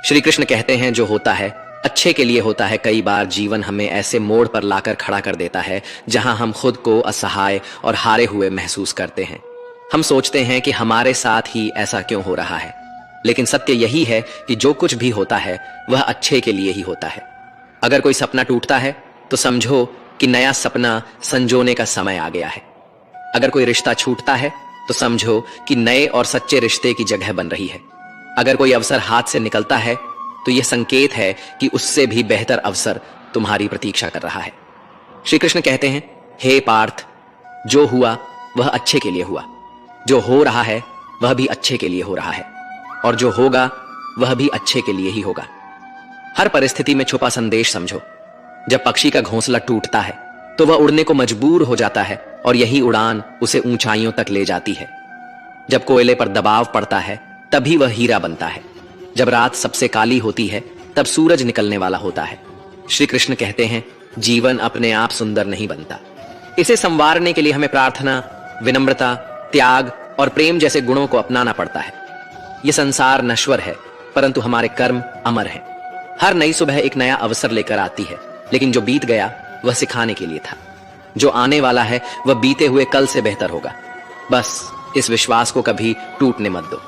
श्री कृष्ण कहते हैं जो होता है अच्छे के लिए होता है। कई बार जीवन हमें ऐसे मोड़ पर लाकर खड़ा कर देता है जहां हम खुद को असहाय और हारे हुए महसूस करते हैं। हम सोचते हैं कि हमारे साथ ही ऐसा क्यों हो रहा है, लेकिन सत्य यही है कि जो कुछ भी होता है वह अच्छे के लिए ही होता है। अगर कोई सपना टूटता है तो समझो कि नया सपना संजोने का समय आ गया है। अगर कोई रिश्ता छूटता है तो समझो कि नए और सच्चे रिश्ते की जगह बन रही है। अगर कोई अवसर हाथ से निकलता है तो यह संकेत है कि उससे भी बेहतर अवसर तुम्हारी प्रतीक्षा कर रहा है। श्री कृष्ण कहते हैं, हे पार्थ, जो हुआ वह अच्छे के लिए हुआ, जो हो रहा है वह भी अच्छे के लिए हो रहा है, और जो होगा वह भी अच्छे के लिए ही होगा। हर परिस्थिति में छुपा संदेश समझो। जब पक्षी का घोंसला टूटता है तो वह उड़ने को मजबूर हो जाता है और यही उड़ान उसे ऊंचाइयों तक ले जाती है। जब कोयले पर दबाव पड़ता है तभी वह हीरा बनता है। जब रात सबसे काली होती है तब सूरज निकलने वाला होता है। श्री कृष्ण कहते हैं, जीवन अपने आप सुंदर नहीं बनता, इसे संवारने के लिए हमें प्रार्थना, विनम्रता, त्याग और प्रेम जैसे गुणों को अपनाना पड़ता है। यह संसार नश्वर है परंतु हमारे कर्म अमर हैं। हर नई सुबह एक नया अवसर लेकर आती है, लेकिन जो बीत गया वह सिखाने के लिए था। जो आने वाला है वह बीते हुए कल से बेहतर होगा। बस इस विश्वास को कभी टूटने मत दो।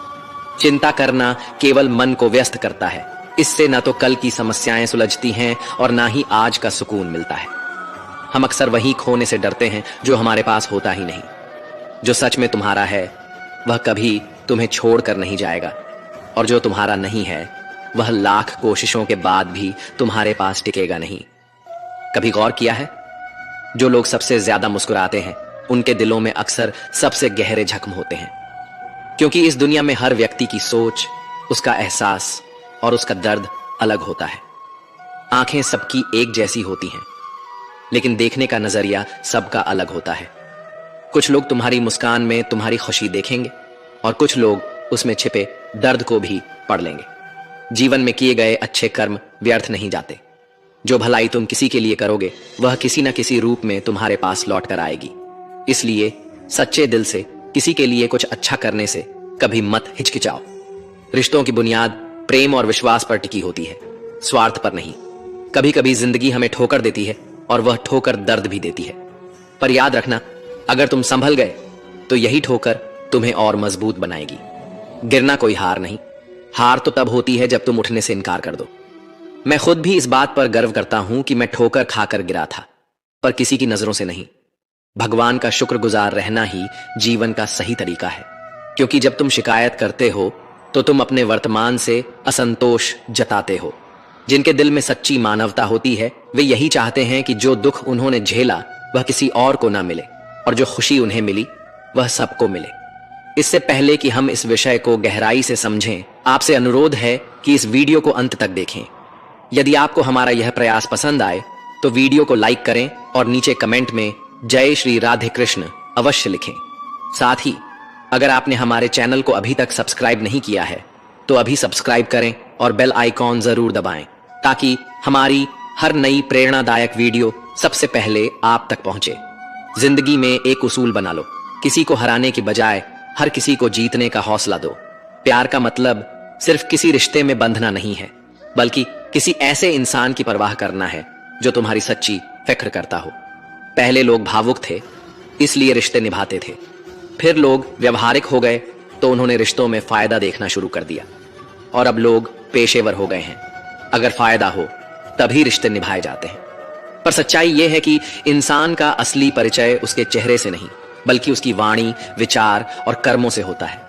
चिंता करना केवल मन को व्यस्त करता है। इससे न तो कल की समस्याएं सुलझती हैं और ना ही आज का सुकून मिलता है। हम अक्सर वही खोने से डरते हैं जो हमारे पास होता ही नहीं। जो सच में तुम्हारा है वह कभी तुम्हें छोड़कर नहीं जाएगा, और जो तुम्हारा नहीं है वह लाख कोशिशों के बाद भी तुम्हारे पास टिकेगा नहीं। कभी गौर किया है, जो लोग सबसे ज्यादा मुस्कुराते हैं उनके दिलों में अक्सर सबसे गहरे जख्म होते हैं, क्योंकि इस दुनिया में हर व्यक्ति की सोच, उसका एहसास और उसका दर्द अलग होता है। आंखें सबकी एक जैसी होती हैं, लेकिन देखने का नजरिया सबका अलग होता है। कुछ लोग तुम्हारी मुस्कान में तुम्हारी खुशी देखेंगे और कुछ लोग उसमें छिपे दर्द को भी पढ़ लेंगे। जीवन में किए गए अच्छे कर्म व्यर्थ नहीं जाते। जो भलाई तुम किसी के लिए करोगे वह किसी न किसी रूप में तुम्हारे पास लौट कर आएगी। इसलिए सच्चे दिल से किसी के लिए कुछ अच्छा करने से कभी मत हिचकिचाओ। रिश्तों की बुनियाद प्रेम और विश्वास पर टिकी होती है, स्वार्थ पर नहीं। कभी कभी जिंदगी हमें ठोकर देती है और वह ठोकर दर्द भी देती है, पर याद रखना, अगर तुम संभल गए तो यही ठोकर तुम्हें और मजबूत बनाएगी। गिरना कोई हार नहीं, हार तो तब होती है जब तुम उठने से इनकार कर दो। मैं खुद भी इस बात पर गर्व करता हूं कि मैं ठोकर खाकर गिरा था, पर किसी की नजरों से नहीं। भगवान का शुक्रगुजार रहना ही जीवन का सही तरीका है, क्योंकि जब तुम शिकायत करते हो तो तुम अपने वर्तमान से असंतोष जताते हो। जिनके दिल में सच्ची मानवता होती है वे यही चाहते हैं कि जो दुख उन्होंने झेला वह किसी और को ना मिले, और जो खुशी उन्हें मिली वह सबको मिले। इससे पहले कि हम इस विषय को गहराई से समझें, आपसे अनुरोध है कि इस वीडियो को अंत तक देखें। यदि आपको हमारा यह प्रयास पसंद आए तो वीडियो को लाइक करें और नीचे कमेंट में जय श्री राधे कृष्ण अवश्य लिखें। साथ ही अगर आपने हमारे चैनल को अभी तक सब्सक्राइब नहीं किया है तो अभी सब्सक्राइब करें और बेल आइकॉन जरूर दबाएं, ताकि हमारी हर नई प्रेरणादायक वीडियो सबसे पहले आप तक पहुंचे। जिंदगी में एक उसूल बना लो, किसी को हराने की बजाय हर किसी को जीतने का हौसला दो। प्यार का मतलब सिर्फ किसी रिश्ते में बंधना नहीं है, बल्कि किसी ऐसे इंसान की परवाह करना है जो तुम्हारी सच्ची फिक्र करता हो। पहले लोग भावुक थे इसलिए रिश्ते निभाते थे, फिर लोग व्यवहारिक हो गए तो उन्होंने रिश्तों में फायदा देखना शुरू कर दिया, और अब लोग पेशेवर हो गए हैं। अगर फायदा हो तभी रिश्ते निभाए जाते हैं। पर सच्चाई यह है कि इंसान का असली परिचय उसके चेहरे से नहीं बल्कि उसकी वाणी, विचार और कर्मों से होता है।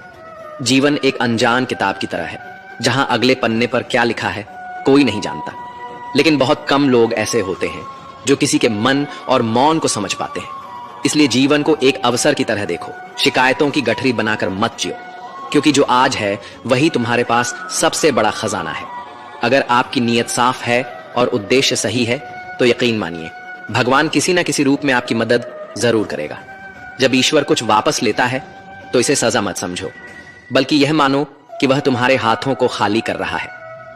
जीवन एक अनजान किताब की तरह है, जहां अगले पन्ने पर क्या लिखा है कोई नहीं जानता, लेकिन बहुत कम लोग ऐसे होते हैं जो किसी के मन और मौन को समझ पाते हैं। इसलिए जीवन को एक अवसर की तरह देखो, शिकायतों की गठरी बनाकर मत जियो, क्योंकि जो आज है वही तुम्हारे पास सबसे बड़ा खजाना है। अगर आपकी नीयत साफ है और उद्देश्य सही है तो यकीन मानिए भगवान किसी न किसी रूप में आपकी मदद जरूर करेगा। जब ईश्वर कुछ वापस लेता है तो इसे सजा मत समझो, बल्कि यह मानो कि वह तुम्हारे हाथों को खाली कर रहा है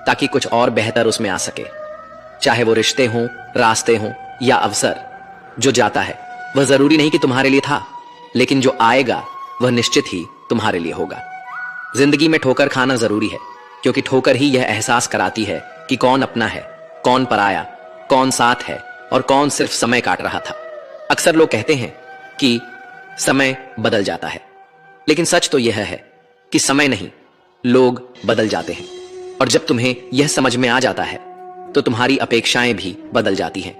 ताकि कुछ और बेहतर उसमें आ सके। चाहे वो रिश्ते हों, रास्ते हों या अवसर, जो जाता है वह जरूरी नहीं कि तुम्हारे लिए था, लेकिन जो आएगा वह निश्चित ही तुम्हारे लिए होगा। जिंदगी में ठोकर खाना जरूरी है, क्योंकि ठोकर ही यह एहसास कराती है कि कौन अपना है, कौन पराया, कौन साथ है और कौन सिर्फ समय काट रहा था। अक्सर लोग कहते हैं कि समय बदल जाता है, लेकिन सच तो यह है कि समय नहीं, लोग बदल जाते हैं। और जब तुम्हें यह समझ में आ जाता है तो तुम्हारी अपेक्षाएं भी बदल जाती हैं।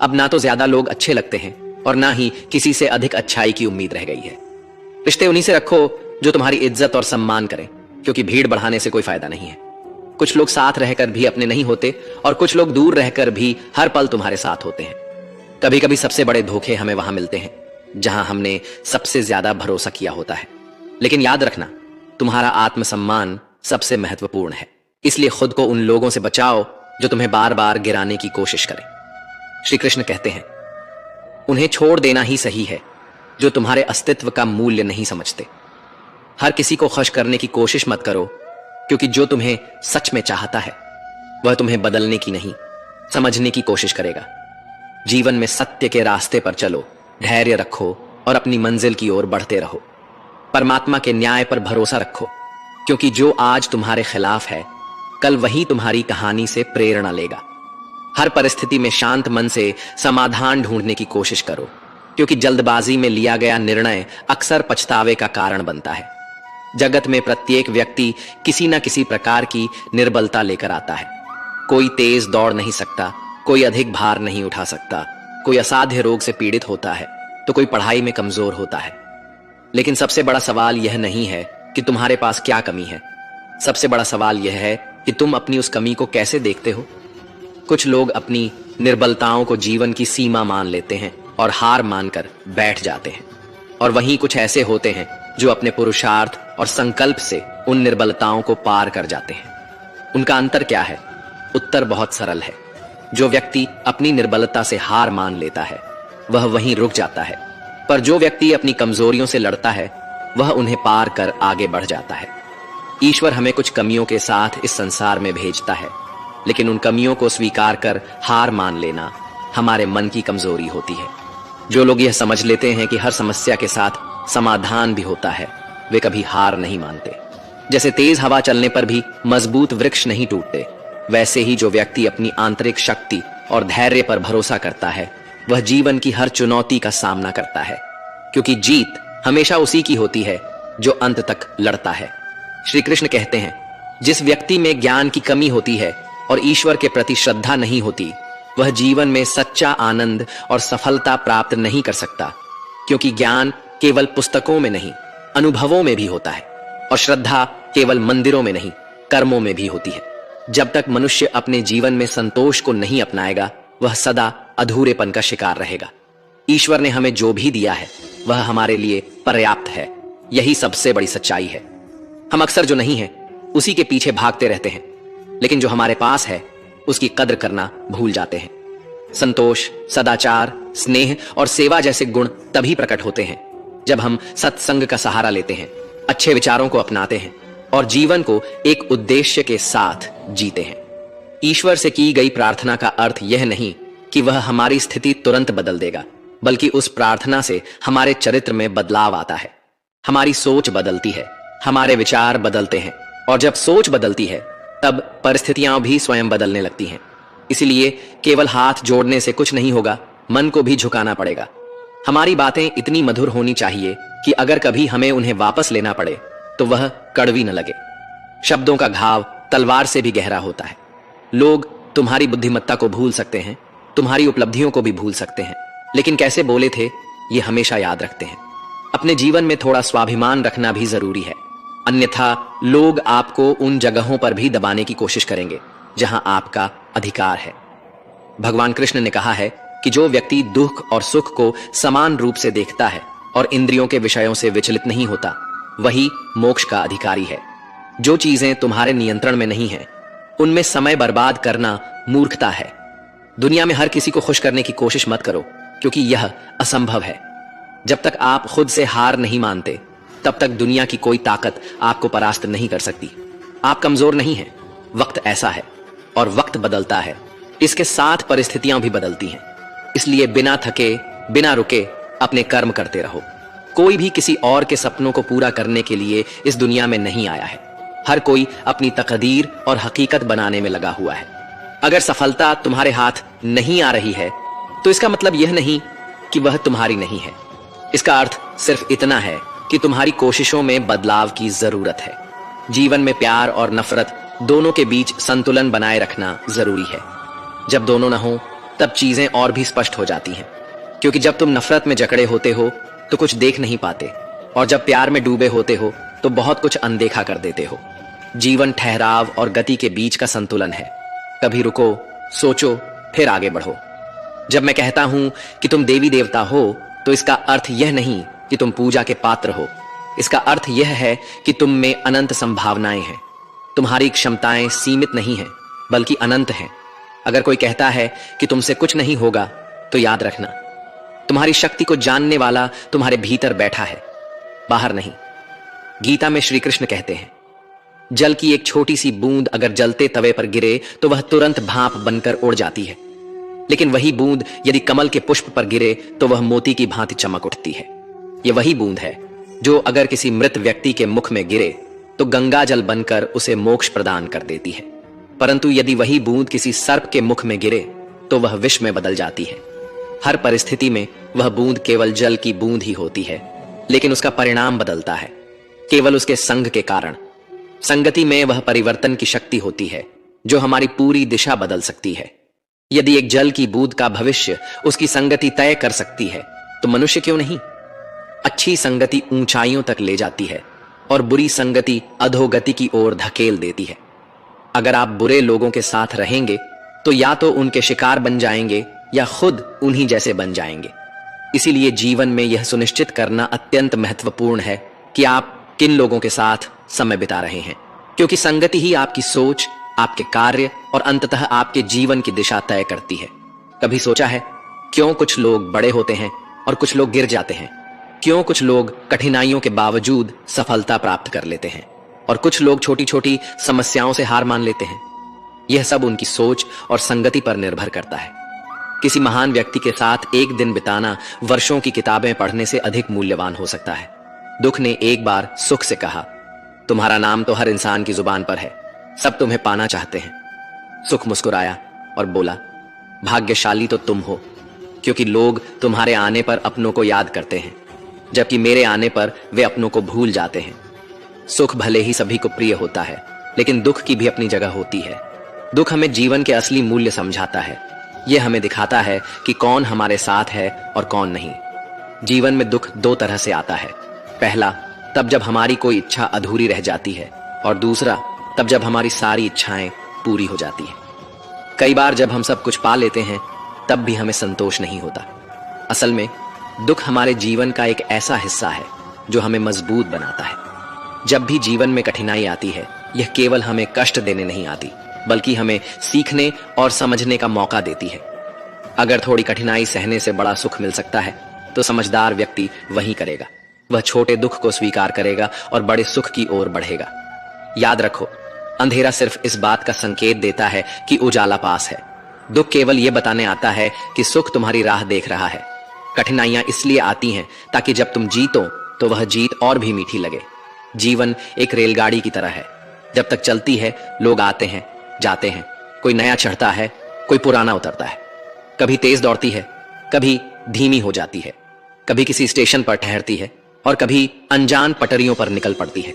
अब ना तो ज्यादा लोग अच्छे लगते हैं और ना ही किसी से अधिक अच्छाई की उम्मीद रह गई है। रिश्ते उन्हीं से रखो जो तुम्हारी इज्जत और सम्मान करें, क्योंकि भीड़ बढ़ाने से कोई फायदा नहीं है। कुछ लोग साथ रहकर भी अपने नहीं होते और कुछ लोग दूर रहकर भी हर पल तुम्हारे साथ होते हैं। कभी कभी सबसे बड़े धोखे हमें वहां मिलते हैं जहां हमने सबसे ज्यादा भरोसा किया होता है। लेकिन याद रखना, तुम्हारा आत्मसम्मान सबसे महत्वपूर्ण है। इसलिए खुद को उन लोगों से बचाओ जो तुम्हें बार बार गिराने की कोशिश करें। श्री कृष्ण कहते हैं, उन्हें छोड़ देना ही सही है जो तुम्हारे अस्तित्व का मूल्य नहीं समझते। हर किसी को खुश करने की कोशिश मत करो, क्योंकि जो तुम्हें सच में चाहता है वह तुम्हें बदलने की नहीं, समझने की कोशिश करेगा। जीवन में सत्य के रास्ते पर चलो, धैर्य रखो और अपनी मंजिल की ओर बढ़ते रहो। परमात्मा के न्याय पर भरोसा रखो, क्योंकि जो आज तुम्हारे खिलाफ है कल वही तुम्हारी कहानी से प्रेरणा लेगा। हर परिस्थिति में शांत मन से समाधान ढूंढने की कोशिश करो, क्योंकि जल्दबाजी में लिया गया निर्णय अक्सर पछतावे का कारण बनता है। जगत में प्रत्येक व्यक्ति किसी न किसी प्रकार की निर्बलता लेकर आता है। कोई तेज दौड़ नहीं सकता, कोई अधिक भार नहीं उठा सकता, कोई असाध्य रोग से पीड़ित होता है तो कोई पढ़ाई में कमजोर होता है। लेकिन सबसे बड़ा सवाल यह नहीं है कि तुम्हारे पास क्या कमी है, सबसे बड़ा सवाल यह है कि तुम अपनी उस कमी को कैसे देखते हो। कुछ लोग अपनी निर्बलताओं को जीवन की सीमा मान लेते हैं और हार मानकर बैठ जाते हैं, और वहीं कुछ ऐसे होते हैं जो अपने पुरुषार्थ और संकल्प से उन निर्बलताओं को पार कर जाते हैं। उनका अंतर क्या है? उत्तर बहुत सरल है। जो व्यक्ति अपनी निर्बलता से हार मान लेता है वह वहीं रुक जाता है, पर जो व्यक्ति अपनी कमजोरियों से लड़ता है वह उन्हें पार कर आगे बढ़ जाता है। ईश्वर हमें कुछ कमियों के साथ इस संसार में भेजता है, लेकिन उन कमियों को स्वीकार कर हार मान लेना हमारे मन की कमजोरी होती है। जो लोग यह समझ लेते हैं कि हर समस्या के साथ समाधान भी होता है, वे कभी हार नहीं मानते। जैसे तेज हवा चलने पर भी मजबूत वृक्ष नहीं टूटते, वैसे ही जो व्यक्ति अपनी आंतरिक शक्ति और धैर्य पर भरोसा करता है वह जीवन की हर चुनौती का सामना करता है, क्योंकि जीत हमेशा उसी की होती है जो अंत तक लड़ता है। श्री कृष्ण कहते हैं, जिस व्यक्ति में ज्ञान की कमी होती है और ईश्वर के प्रति श्रद्धा नहीं होती, वह जीवन में सच्चा आनंद और सफलता प्राप्त नहीं कर सकता, क्योंकि ज्ञान केवल पुस्तकों में नहीं, अनुभवों में भी होता है, और श्रद्धा केवल मंदिरों में नहीं, कर्मों में भी होती है। जब तक मनुष्य अपने जीवन में संतोष को नहीं अपनाएगा, वह सदा अधूरेपन का शिकार रहेगा। ईश्वर ने हमें जो भी दिया है वह हमारे लिए पर्याप्त है, यही सबसे बड़ी सच्चाई है। हम अक्सर जो नहीं है उसी के पीछे भागते रहते हैं, लेकिन जो हमारे पास है उसकी कद्र करना भूल जाते हैं। संतोष, सदाचार, स्नेह और सेवा जैसे गुण तभी प्रकट होते हैं जब हम सत्संग का सहारा लेते हैं, अच्छे विचारों को अपनाते हैं और जीवन को एक उद्देश्य के साथ जीते हैं। ईश्वर से की गई प्रार्थना का अर्थ यह नहीं कि वह हमारी स्थिति तुरंत बदल देगा, बल्कि उस प्रार्थना से हमारे चरित्र में बदलाव आता है। हमारी सोच बदलती है, हमारे विचार बदलते हैं, और जब सोच बदलती है तब परिस्थितियां भी स्वयं बदलने लगती हैं। इसलिए केवल हाथ जोड़ने से कुछ नहीं होगा, मन को भी झुकाना पड़ेगा। हमारी बातें इतनी मधुर होनी चाहिए कि अगर कभी हमें उन्हें वापस लेना पड़े तो वह कड़वी न लगे। शब्दों का घाव तलवार से भी गहरा होता है। लोग तुम्हारी बुद्धिमत्ता को भूल सकते हैं, तुम्हारी उपलब्धियों को भी भूल सकते हैं, लेकिन कैसे बोले थे ये हमेशा याद रखते हैं। अपने जीवन में थोड़ा स्वाभिमान रखना भी जरूरी है, अन्यथा लोग आपको उन जगहों पर भी दबाने की कोशिश करेंगे जहां आपका अधिकार है। भगवान कृष्ण ने कहा है कि जो व्यक्ति दुख और सुख को समान रूप से देखता है और इंद्रियों के विषयों से विचलित नहीं होता, वही मोक्ष का अधिकारी है। जो चीजें तुम्हारे नियंत्रण में नहीं है उनमें समय बर्बाद करना मूर्खता है। दुनिया में हर किसी को खुश करने की कोशिश मत करो, क्योंकि यह असंभव है। जब तक आप खुद से हार नहीं मानते तब तक दुनिया की कोई ताकत आपको परास्त नहीं कर सकती। आप कमजोर नहीं हैं, वक्त ऐसा है और वक्त बदलता है, इसके साथ परिस्थितियां भी बदलती हैं। इसलिए बिना थके, बिना रुके अपने कर्म करते रहो। कोई भी किसी और के सपनों को पूरा करने के लिए इस दुनिया में नहीं आया है। हर कोई अपनी तकदीर और हकीकत बनाने में लगा हुआ है। अगर सफलता तुम्हारे हाथ नहीं आ रही है तो इसका मतलब यह नहीं कि वह तुम्हारी नहीं है। इसका अर्थ सिर्फ इतना है कि तुम्हारी कोशिशों में बदलाव की जरूरत है। जीवन में प्यार और नफरत दोनों के बीच संतुलन बनाए रखना जरूरी है। जब दोनों न हो तब चीजें और भी स्पष्ट हो जाती हैं, क्योंकि जब तुम नफरत में जकड़े होते हो तो कुछ देख नहीं पाते, और जब प्यार में डूबे होते हो तो बहुत कुछ अनदेखा कर देते हो। जीवन ठहराव और गति के बीच का संतुलन है। कभी रुको, सोचो, फिर आगे बढ़ो। जब मैं कहता हूं कि तुम देवी देवता हो तो इसका अर्थ यह नहीं कि तुम पूजा के पात्र हो। इसका अर्थ यह है कि तुम में अनंत संभावनाएं हैं। तुम्हारी क्षमताएं सीमित नहीं हैं, बल्कि अनंत हैं। अगर कोई कहता है कि तुमसे कुछ नहीं होगा तो याद रखना, तुम्हारी शक्ति को जानने वाला तुम्हारे भीतर बैठा है, बाहर नहीं। गीता में श्री कृष्ण कहते हैं, जल की एक छोटी सी बूंद अगर जलते तवे पर गिरे तो वह तुरंत भाप बनकर उड़ जाती है, लेकिन वही बूंद यदि कमल के पुष्प पर गिरे तो वह मोती की भांति चमक उठती है। यह वही बूंद है जो अगर किसी मृत व्यक्ति के मुख में गिरे तो गंगा जल बनकर उसे मोक्ष प्रदान कर देती है, परंतु यदि वही बूंद किसी सर्प के मुख में गिरे तो वह विष में बदल जाती है। हर परिस्थिति में वह बूंद केवल जल की बूंद ही होती है, लेकिन उसका परिणाम बदलता है केवल उसके संग के कारण। संगति में वह परिवर्तन की शक्ति होती है जो हमारी पूरी दिशा बदल सकती है। यदि एक जल की बूंद का भविष्य उसकी संगति तय कर सकती है तो मनुष्य क्यों नहीं। अच्छी संगति ऊंचाइयों तक ले जाती है और बुरी संगति अधोगति की ओर धकेल देती है। अगर आप बुरे लोगों के साथ रहेंगे तो या तो उनके शिकार बन जाएंगे या खुद उन्हीं जैसे बन जाएंगे। इसीलिए जीवन में यह सुनिश्चित करना अत्यंत महत्वपूर्ण है कि आप किन लोगों के साथ समय बिता रहे हैं, क्योंकि संगति ही आपकी सोच, आपके कार्य और अंततः आपके जीवन की दिशा तय करती है। कभी सोचा है क्यों कुछ लोग बड़े होते हैं और कुछ लोग गिर जाते हैं? क्यों कुछ लोग कठिनाइयों के बावजूद सफलता प्राप्त कर लेते हैं और कुछ लोग छोटी छोटी समस्याओं से हार मान लेते हैं? यह सब उनकी सोच और संगति पर निर्भर करता है। किसी महान व्यक्ति के साथ एक दिन बिताना वर्षों की किताबें पढ़ने से अधिक मूल्यवान हो सकता है। दुख ने एक बार सुख से कहा, तुम्हारा नाम तो हर इंसान की जुबान पर है, सब तुम्हें पाना चाहते हैं। सुख मुस्कुराया और बोला, भाग्यशाली तो तुम हो, क्योंकि लोग तुम्हारे आने पर अपनों को याद करते हैं, जबकि मेरे आने पर वे अपनों को भूल जाते हैं। सुख भले ही सभी को प्रिय होता है, लेकिन दुख की भी अपनी जगह होती है। दुख हमें जीवन के असली मूल्य समझाता है। यह हमें दिखाता है कि कौन हमारे साथ है और कौन नहीं। जीवन में दुख दो तरह से आता है। पहला, तब जब हमारी कोई इच्छा अधूरी रह जाती है, और दूसरा, तब जब हमारी सारी इच्छाएं पूरी हो जाती हैं। कई बार जब हम सब कुछ पा लेते हैं तब भी हमें संतोष नहीं होता। असल में दुख हमारे जीवन का एक ऐसा हिस्सा है जो हमें मजबूत बनाता है। जब भी जीवन में कठिनाई आती है, यह केवल हमें कष्ट देने नहीं आती, बल्कि हमें सीखने और समझने का मौका देती है। अगर थोड़ी कठिनाई सहने से बड़ा सुख मिल सकता है तो समझदार व्यक्ति वही करेगा। वह छोटे दुख को स्वीकार करेगा और बड़े सुख की ओर बढ़ेगा। याद रखो, अंधेरा सिर्फ इस बात का संकेत देता है कि उजाला पास है। दुख केवल यह बताने आता है कि सुख तुम्हारी राह देख रहा है। कठिनाइयां इसलिए आती हैं ताकि जब तुम जीतो तो वह जीत और भी मीठी लगे। जीवन एक रेलगाड़ी की तरह है। जब तक चलती है, लोग आते हैं, जाते हैं, कोई नया चढ़ता है, कोई पुराना उतरता है। कभी तेज दौड़ती है, कभी धीमी हो जाती है, कभी किसी स्टेशन पर ठहरती है और कभी अनजान पटरियों पर निकल पड़ती है।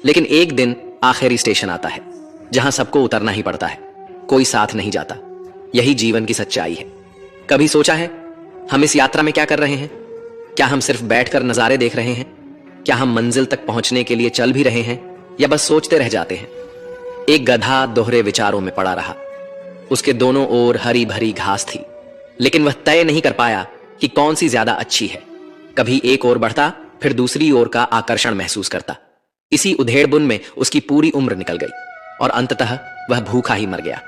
लेकिन एक दिन आखिरी स्टेशन आता है जहां सबको उतरना ही पड़ता है, कोई साथ नहीं जाता। यही जीवन की सच्चाई है। कभी सोचा है हम इस यात्रा में क्या कर रहे हैं? क्या हम सिर्फ बैठकर नजारे देख रहे हैं? क्या हम मंजिल तक पहुंचने के लिए चल भी रहे हैं या बस सोचते रह जाते हैं? एक गधा दोहरे विचारों में पड़ा रहा। उसके दोनों ओर हरी भरी घास थी, लेकिन वह तय नहीं कर पाया कि कौन सी ज्यादा अच्छी है। कभी एक ओर बढ़ता, फिर दूसरी ओर का आकर्षण महसूस करता। इसी उधेड़बुन में उसकी पूरी उम्र निकल गई और अंततः वह भूखा ही मर गया।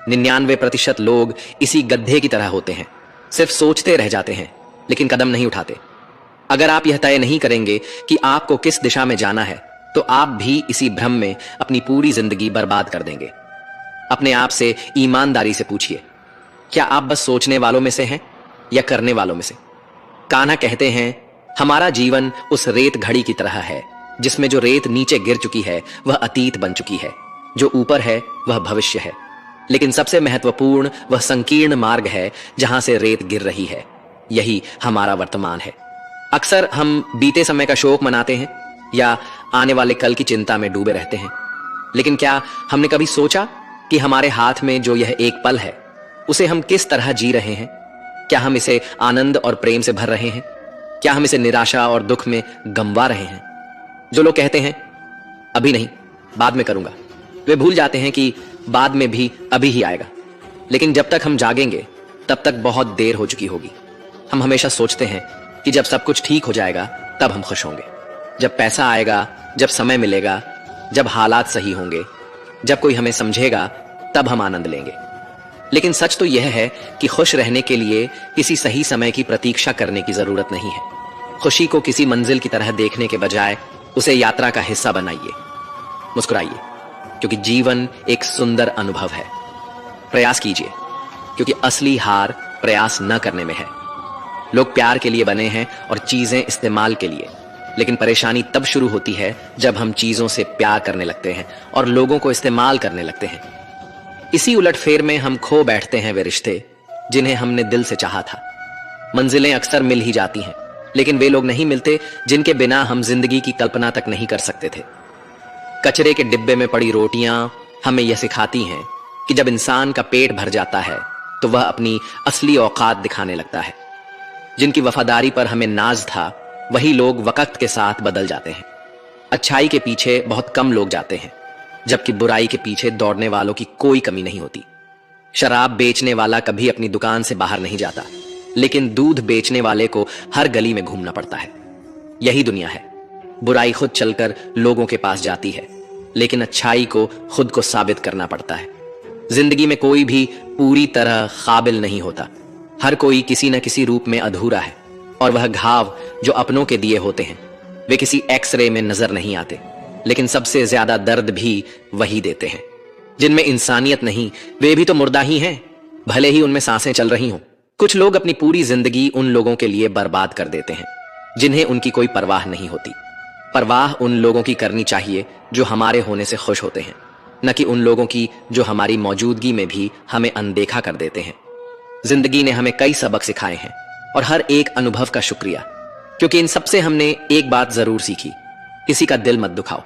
99% लोग इसी गधे की तरह होते हैं, सिर्फ सोचते रह जाते हैं लेकिन कदम नहीं उठाते। अगर आप यह तय नहीं करेंगे कि आपको किस दिशा में जाना है तो आप भी इसी भ्रम में अपनी पूरी जिंदगी बर्बाद कर देंगे। अपने आप से ईमानदारी से पूछिए, क्या आप बस सोचने वालों में से हैं या करने वालों में से? कान्हा कहते हैं, हमारा जीवन उस रेत घड़ी की तरह है जिसमें जो रेत नीचे गिर चुकी है वह अतीत बन चुकी है, जो ऊपर है वह भविष्य है। लेकिन सबसे महत्वपूर्ण वह संकीर्ण मार्ग है जहां से रेत गिर रही है, यही हमारा वर्तमान है। अक्सर हम बीते समय का शोक मनाते हैं या आने वाले कल की चिंता में डूबे रहते हैं, लेकिन क्या हमने कभी सोचा कि हमारे हाथ में जो यह एक पल है उसे हम किस तरह जी रहे हैं? क्या हम इसे आनंद और प्रेम से भर रहे हैं? क्या हम इसे निराशा और दुख में गंवा रहे हैं? जो लोग कहते हैं अभी नहीं, बाद में करूंगा, वे भूल जाते हैं कि बाद में भी अभी ही आएगा। लेकिन जब तक हम जागेंगे तब तक बहुत देर हो चुकी होगी। हम हमेशा सोचते हैं कि जब सब कुछ ठीक हो जाएगा तब हम खुश होंगे, जब पैसा आएगा, जब समय मिलेगा, जब हालात सही होंगे, जब कोई हमें समझेगा तब हम आनंद लेंगे। लेकिन सच तो यह है कि खुश रहने के लिए किसी सही समय की प्रतीक्षा करने की जरूरत नहीं है। खुशी को किसी मंजिल की तरह देखने के बजाय उसे यात्रा का हिस्सा बनाइए। मुस्कुराइए, क्योंकि जीवन एक सुंदर अनुभव है। प्रयास कीजिए, क्योंकि असली हार प्रयास न करने में है। लोग प्यार के लिए बने हैं और चीजें इस्तेमाल के लिए, लेकिन परेशानी तब शुरू होती है जब हम चीजों से प्यार करने लगते हैं और लोगों को इस्तेमाल करने लगते हैं। इसी उलटफेर में हम खो बैठते हैं वे रिश्ते जिन्हें हमने दिल से चाहा था। मंजिलें अक्सर मिल ही जाती हैं, लेकिन वे लोग नहीं मिलते जिनके बिना हम जिंदगी की कल्पना तक नहीं कर सकते थे। कचरे के डिब्बे में पड़ी रोटियां हमें यह सिखाती हैं कि जब इंसान का पेट भर जाता है तो वह अपनी असली औकात दिखाने लगता है। जिनकी वफादारी पर हमें नाज था वही लोग वक्त के साथ बदल जाते हैं। अच्छाई के पीछे बहुत कम लोग जाते हैं, जबकि बुराई के पीछे दौड़ने वालों की कोई कमी नहीं होती। शराब बेचने वाला कभी अपनी दुकान से बाहर नहीं जाता, लेकिन दूध बेचने वाले को हर गली में घूमना पड़ता है। यही दुनिया है। बुराई खुद चलकर लोगों के पास जाती है, लेकिन अच्छाई को खुद को साबित करना पड़ता है। जिंदगी में कोई भी पूरी तरह काबिल नहीं होता। हर कोई किसी न किसी रूप में अधूरा है, और वह घाव जो अपनों के दिए होते हैं वे किसी एक्सरे में नजर नहीं आते, लेकिन सबसे ज्यादा दर्द भी वही देते हैं। जिनमें इंसानियत नहीं वे भी तो मुर्दा ही हैं, भले ही उनमें सांसें चल रही हों। कुछ लोग अपनी पूरी जिंदगी उन लोगों के लिए बर्बाद कर देते हैं जिन्हें उनकी कोई परवाह नहीं होती। परवाह उन लोगों की करनी चाहिए जो हमारे होने से खुश होते हैं, न कि उन लोगों की जो हमारी मौजूदगी में भी हमें अनदेखा कर देते हैं। जिंदगी ने हमें कई सबक सिखाए हैं और हर एक अनुभव का शुक्रिया, क्योंकि इन सबसे हमने एक बात जरूर सीखी, किसी का दिल मत दुखाओ।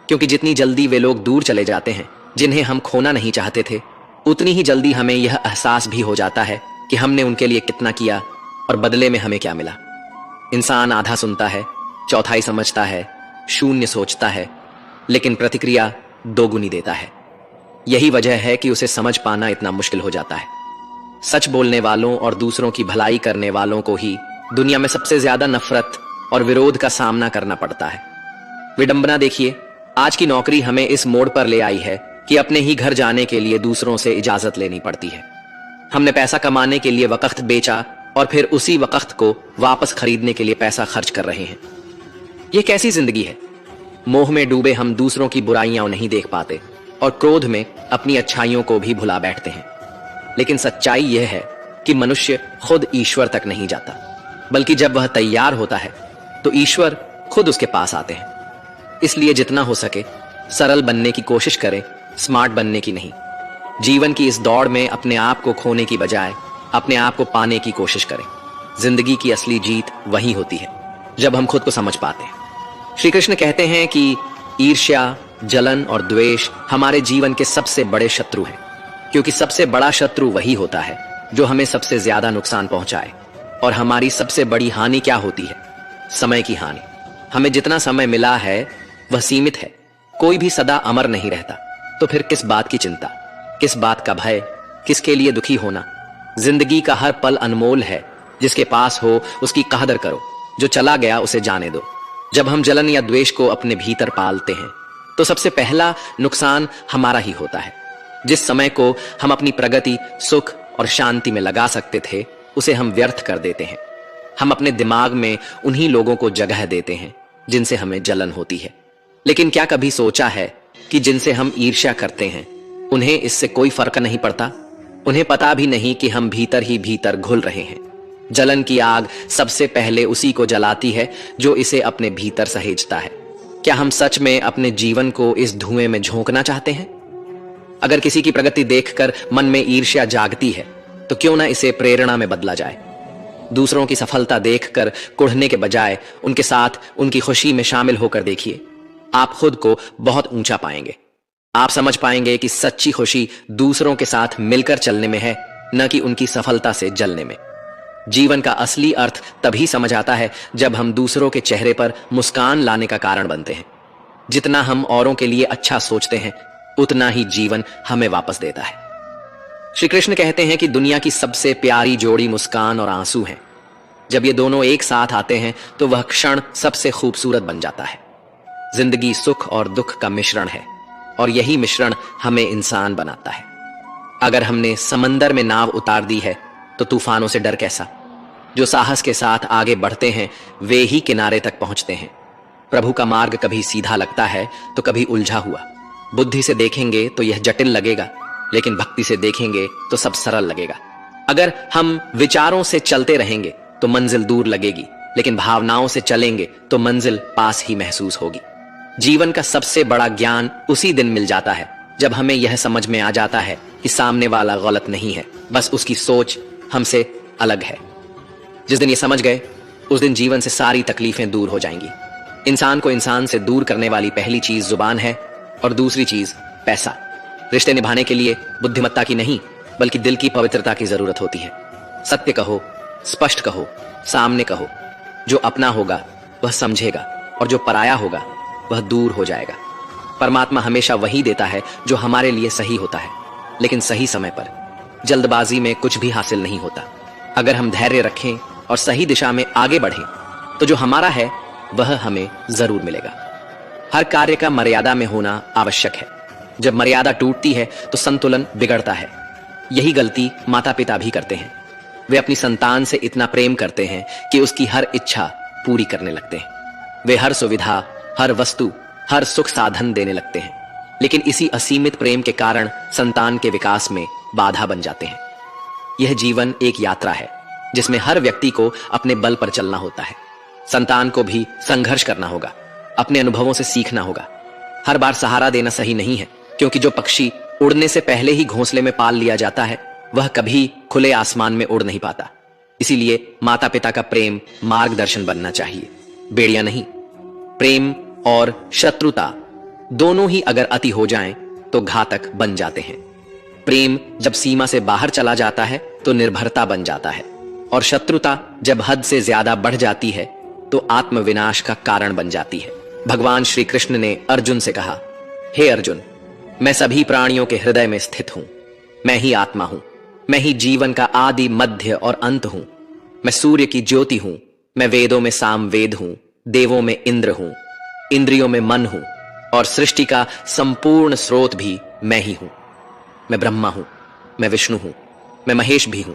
क्योंकि जितनी जल्दी वे लोग दूर चले जाते हैं जिन्हें हम खोना नहीं चाहते थे, उतनी ही जल्दी हमें यह एहसास भी हो जाता है कि हमने उनके लिए कितना किया और बदले में हमें क्या मिला। इंसान आधा सुनता है, चौथाई समझता है, शून्य सोचता है, लेकिन प्रतिक्रिया दोगुनी देता है। यही वजह है कि उसे समझ पाना इतना मुश्किल हो जाता है। सच बोलने वालों और दूसरों की भलाई करने वालों को ही दुनिया में सबसे ज्यादा नफरत और विरोध का सामना करना पड़ता है। विडंबना देखिए, आज की नौकरी हमें इस मोड़ पर ले आई है कि अपने ही घर जाने के लिए दूसरों से इजाजत लेनी पड़ती है। हमने पैसा कमाने के लिए वक्त बेचा और फिर उसी वक्त को वापस खरीदने के लिए पैसा खर्च कर रहे हैं। यह कैसी जिंदगी है? मोह में डूबे हम दूसरों की बुराइयां नहीं देख पाते और क्रोध में अपनी अच्छाइयों को भी भुला बैठते हैं। लेकिन सच्चाई यह है कि मनुष्य खुद ईश्वर तक नहीं जाता, बल्कि जब वह तैयार होता है तो ईश्वर खुद उसके पास आते हैं। इसलिए जितना हो सके सरल बनने की कोशिश करें, स्मार्ट बनने की नहीं। जीवन की इस दौड़ में अपने आप को खोने की बजाय अपने आप को पाने की कोशिश करें। जिंदगी की असली जीत वही होती है जब हम खुद को समझ पाते हैं। श्री कृष्ण कहते हैं कि ईर्ष्या, जलन और द्वेष हमारे जीवन के सबसे बड़े शत्रु हैं, क्योंकि सबसे बड़ा शत्रु वही होता है जो हमें सबसे ज्यादा नुकसान पहुंचाए। और हमारी सबसे बड़ी हानि क्या होती है? समय की हानि। हमें जितना समय मिला है वह सीमित है। कोई भी सदा अमर नहीं रहता, तो फिर किस बात की चिंता, किस बात का भय, किसके लिए दुखी होना? जिंदगी का हर पल अनमोल है। जिसके पास हो उसकी कदर करो, जो चला गया उसे जाने दो। जब हम जलन या द्वेष को अपने भीतर पालते हैं तो सबसे पहला नुकसान हमारा ही होता है। जिस समय को हम अपनी प्रगति, सुख और शांति में लगा सकते थे उसे हम व्यर्थ कर देते हैं। हम अपने दिमाग में उन्हीं लोगों को जगह देते हैं जिनसे हमें जलन होती है। लेकिन क्या कभी सोचा है कि जिनसे हम ईर्ष्या करते हैं उन्हें इससे कोई फर्क नहीं पड़ता? उन्हें पता भी नहीं कि हम भीतर ही भीतर घुल रहे हैं। जलन की आग सबसे पहले उसी को जलाती है जो इसे अपने भीतर सहेजता है। क्या हम सच में अपने जीवन को इस धुएं में झोंकना चाहते हैं? अगर किसी की प्रगति देखकर मन में ईर्ष्या जागती है तो क्यों ना इसे प्रेरणा में बदला जाए। दूसरों की सफलता देखकर कुढ़ने के बजाय उनके साथ उनकी खुशी में शामिल होकर देखिए। आप खुद को बहुत ऊंचा पाएंगे। आप समझ पाएंगे कि सच्ची खुशी दूसरों के साथ मिलकर चलने में है, न कि उनकी सफलता से जलने में। जीवन का असली अर्थ तभी समझ आता है जब हम दूसरों के चेहरे पर मुस्कान लाने का कारण बनते हैं। जितना हम औरों के लिए अच्छा सोचते हैं, उतना ही जीवन हमें वापस देता है। श्री कृष्ण कहते हैं कि दुनिया की सबसे प्यारी जोड़ी मुस्कान और आंसू हैं। जब ये दोनों एक साथ आते हैं तो वह क्षण सबसे खूबसूरत बन जाता है। जिंदगी सुख और दुख का मिश्रण है और यही मिश्रण हमें इंसान बनाता है। अगर हमने समंदर में नाव उतार दी है तो तूफानों से डर कैसा। जो साहस के साथ आगे बढ़ते हैं वे ही किनारे तक पहुंचते हैं। प्रभु का मार्ग कभी सीधा लगता है तो कभी उलझा हुआ। बुद्धि से देखेंगे तो यह जटिल लगेगा, लेकिन भक्ति से देखेंगे तो सब सरल लगेगा। अगर हम विचारों से चलते रहेंगे तो मंजिल दूर लगेगी, लेकिन भावनाओं से चलेंगे तो मंजिल पास ही महसूस होगी। जीवन का सबसे बड़ा ज्ञान उसी दिन मिल जाता है जब हमें यह समझ में आ जाता है कि सामने वाला गलत नहीं है, बस उसकी सोच हमसे अलग है। जिस दिन ये समझ गए उस दिन जीवन से सारी तकलीफें दूर हो जाएंगी। इंसान को इंसान से दूर करने वाली पहली चीज जुबान है और दूसरी चीज पैसा। रिश्ते निभाने के लिए बुद्धिमत्ता की नहीं बल्कि दिल की पवित्रता की जरूरत होती है। सत्य कहो, स्पष्ट कहो, सामने कहो। जो अपना होगा वह समझेगा और जो पराया होगा वह दूर हो जाएगा। परमात्मा हमेशा वही देता है जो हमारे लिए सही होता है, लेकिन सही समय पर। जल्दबाजी में कुछ भी हासिल नहीं होता। अगर हम धैर्य रखें और सही दिशा में आगे बढ़ें तो जो हमारा है वह हमें जरूर मिलेगा। हर कार्य का मर्यादा में होना आवश्यक है। जब मर्यादा टूटती है तो संतुलन बिगड़ता है। यही गलती माता पिता भी करते हैं। वे अपनी संतान से इतना प्रेम करते हैं कि उसकी हर इच्छा पूरी करने लगते हैं। वे हर सुविधा, हर वस्तु, हर सुख साधन देने लगते हैं, लेकिन इसी असीमित प्रेम के कारण संतान के विकास में बाधा बन जाते हैं। यह जीवन एक यात्रा है जिसमें हर व्यक्ति को अपने बल पर चलना होता है। संतान को भी संघर्ष करना होगा, अपने अनुभवों से सीखना होगा। हर बार सहारा देना सही नहीं है, क्योंकि जो पक्षी उड़ने से पहले ही घोंसले में पाल लिया जाता है वह कभी खुले आसमान में उड़ नहीं पाता। इसीलिए माता पिता का प्रेम मार्गदर्शन बनना चाहिए, बेड़िया नहीं। प्रेम और शत्रुता दोनों ही अगर अति हो जाएं तो घातक बन जाते हैं। प्रेम जब सीमा से बाहर चला जाता है तो निर्भरता बन जाता है, और शत्रुता जब हद से ज्यादा बढ़ जाती है तो आत्मविनाश का कारण बन जाती है। भगवान श्री कृष्ण ने अर्जुन से कहा, हे अर्जुन, मैं सभी प्राणियों के हृदय में स्थित हूं। मैं ही आत्मा हूं। मैं ही जीवन का आदि, मध्य और अंत हूं। मैं सूर्य की ज्योति हूं। मैं वेदों में सामवेद हूं, देवों में इंद्र हूं, इंद्रियों में मन हूं, और सृष्टि का संपूर्ण स्रोत भी मैं ही हूं। मैं ब्रह्मा हूं, मैं विष्णु हूं, मैं महेश भी हूं।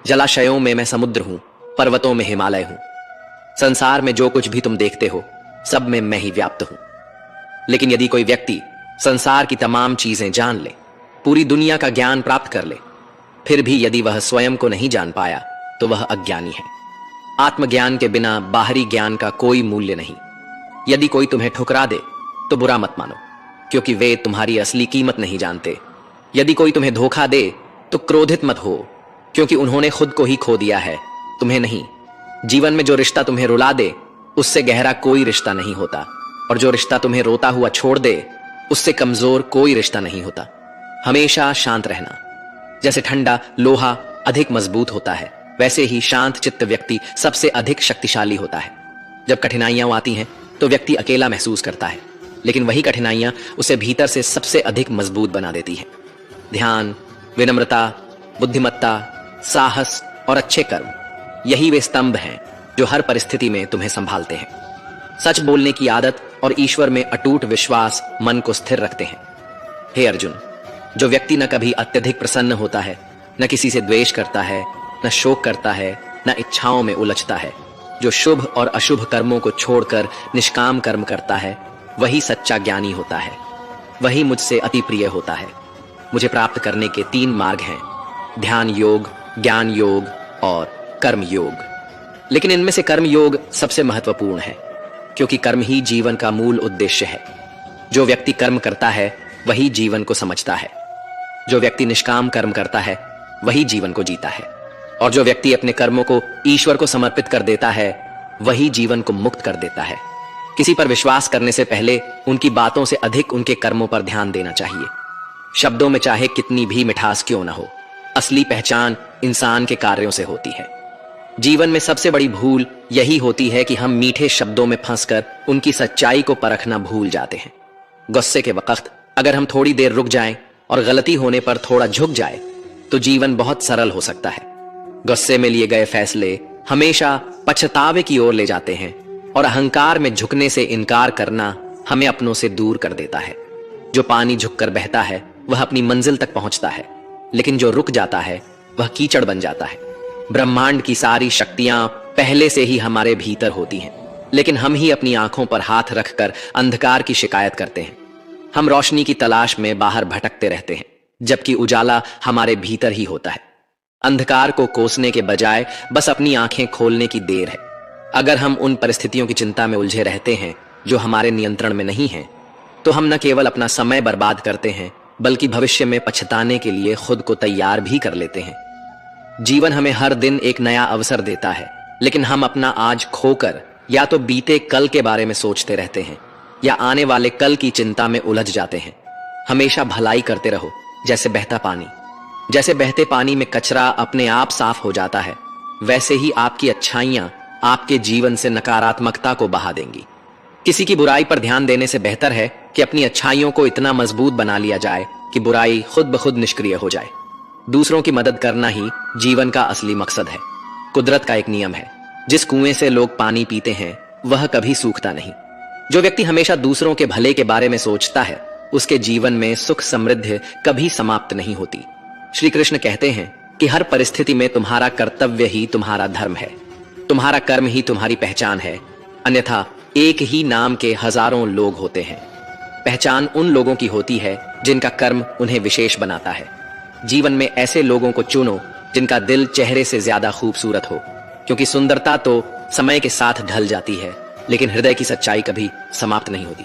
जलाशयों में मैं समुद्र हूं, पर्वतों में हिमालय हूं। संसार में जो कुछ भी तुम देखते हो सब में मैं ही व्याप्त हूं। लेकिन यदि कोई व्यक्ति संसार की तमाम चीजें जान ले, पूरी दुनिया का ज्ञान प्राप्त कर ले, फिर भी यदि वह स्वयं को नहीं जान पाया तो वह अज्ञानी है। आत्मज्ञान के बिना बाहरी ज्ञान का कोई मूल्य नहीं। यदि कोई तुम्हें ठुकरा दे तो बुरा मत मानो, क्योंकि वे तुम्हारी असली कीमत नहीं जानते। यदि कोई तुम्हें धोखा दे तो क्रोधित मत हो, क्योंकि उन्होंने खुद को ही खो दिया है, तुम्हें नहीं। जीवन में जो रिश्ता तुम्हें रुला दे उससे गहरा कोई रिश्ता नहीं होता, और जो रिश्ता तुम्हें रोता हुआ छोड़ दे उससे कमजोर कोई रिश्ता नहीं होता। हमेशा शांत रहना। जैसे ठंडा लोहा अधिक मजबूत होता है, वैसे ही शांत चित्त व्यक्ति सबसे अधिक शक्तिशाली होता है। जब कठिनाइयां आती हैं तो व्यक्ति अकेला महसूस करता है, लेकिन वही कठिनाइयां उसे भीतर से सबसे अधिक मजबूत बना देती हैं। ध्यान, विनम्रता, बुद्धिमत्ता, साहस और अच्छे कर्म, यही वे स्तंभ हैं जो हर परिस्थिति में तुम्हें संभालते हैं। सच बोलने की आदत और ईश्वर में अटूट विश्वास मन को स्थिर रखते हैं। हे अर्जुन, जो व्यक्ति न कभी अत्यधिक प्रसन्न होता है, न किसी से द्वेष करता है, न शोक करता है, न इच्छाओं में उलझता है, जो शुभ और अशुभ कर्मों को छोड़कर निष्काम कर्म करता है, वही सच्चा ज्ञानी होता है। वही मुझसे अति प्रिय होता है। मुझे प्राप्त करने के 3 मार्ग हैं, ध्यान योग, ज्ञान योग और कर्म योग। लेकिन इनमें से कर्म योग सबसे महत्वपूर्ण है। क्योंकि कर्म ही जीवन का मूल उद्देश्य है। जो व्यक्ति कर्म करता है वही जीवन को समझता है। जो व्यक्ति निष्काम कर्म करता है वही जीवन को जीता है। और जो व्यक्ति अपने कर्मों को ईश्वर को समर्पित कर देता है वही जीवन को मुक्त कर देता है। किसी पर विश्वास करने से पहले उनकी बातों से अधिक उनके कर्मों पर ध्यान देना चाहिए। शब्दों में चाहे कितनी भी मिठास क्यों न हो, असली पहचान इंसान के कार्यों से होती है। जीवन में सबसे बड़ी भूल यही होती है कि हम मीठे शब्दों में फंसकर उनकी सच्चाई को परखना भूल जाते हैं। गुस्से के वक्त अगर हम थोड़ी देर रुक जाएं और गलती होने पर थोड़ा झुक जाए तो जीवन बहुत सरल हो सकता है। गुस्से में लिए गए फैसले हमेशा पछतावे की ओर ले जाते हैं और अहंकार में झुकने से इनकार करना हमें अपनों से दूर कर देता है। जो पानी झुककर बहता है वह अपनी मंजिल तक पहुंचता है, लेकिन जो रुक जाता है वह कीचड़ बन जाता है। ब्रह्मांड की सारी शक्तियां पहले से ही हमारे भीतर होती हैं, लेकिन हम ही अपनी आंखों पर हाथ रखकर अंधकार की शिकायत करते हैं। हम रोशनी की तलाश में बाहर भटकते रहते हैं, जबकि उजाला हमारे भीतर ही होता है। अंधकार को कोसने के बजाय बस अपनी आंखें खोलने की देर है। अगर हम उन परिस्थितियों की चिंता में उलझे रहते हैं जो हमारे नियंत्रण में नहीं हैं, तो हम न केवल अपना समय बर्बाद करते हैं बल्कि भविष्य में पछताने के लिए खुद को तैयार भी कर लेते हैं। जीवन हमें हर दिन एक नया अवसर देता है, लेकिन हम अपना आज खोकर या तो बीते कल के बारे में सोचते रहते हैं या आने वाले कल की चिंता में उलझ जाते हैं। हमेशा भलाई करते रहो, जैसे बहता पानी। जैसे बहते पानी में कचरा अपने आप साफ हो जाता है, वैसे ही आपकी अच्छाइयां आपके जीवन से नकारात्मकता को बहा देंगी। किसी की बुराई पर ध्यान देने से बेहतर है कि अपनी अच्छाइयों को इतना मजबूत बना लिया जाए कि बुराई खुद ब खुद निष्क्रिय हो जाए। दूसरों की मदद करना ही जीवन का असली मकसद है। कुदरत का एक नियम है, जिस कुएं से लोग पानी पीते हैं वह कभी सूखता नहीं। जो व्यक्ति हमेशा दूसरों के भले के बारे में सोचता है उसके जीवन में सुख समृद्धि कभी समाप्त नहीं होती। श्री कृष्ण कहते हैं कि हर परिस्थिति में तुम्हारा कर्तव्य ही तुम्हारा धर्म है, तुम्हारा कर्म ही तुम्हारी पहचान है, अन्यथा एक ही नाम के हजारों लोग होते हैं। पहचान उन लोगों की होती है जिनका कर्म उन्हें विशेष बनाता है। जीवन में ऐसे लोगों को चुनो जिनका दिल चेहरे से ज्यादा खूबसूरत हो, क्योंकि सुंदरता तो समय के साथ ढल जाती है, लेकिन हृदय की सच्चाई कभी समाप्त नहीं होती।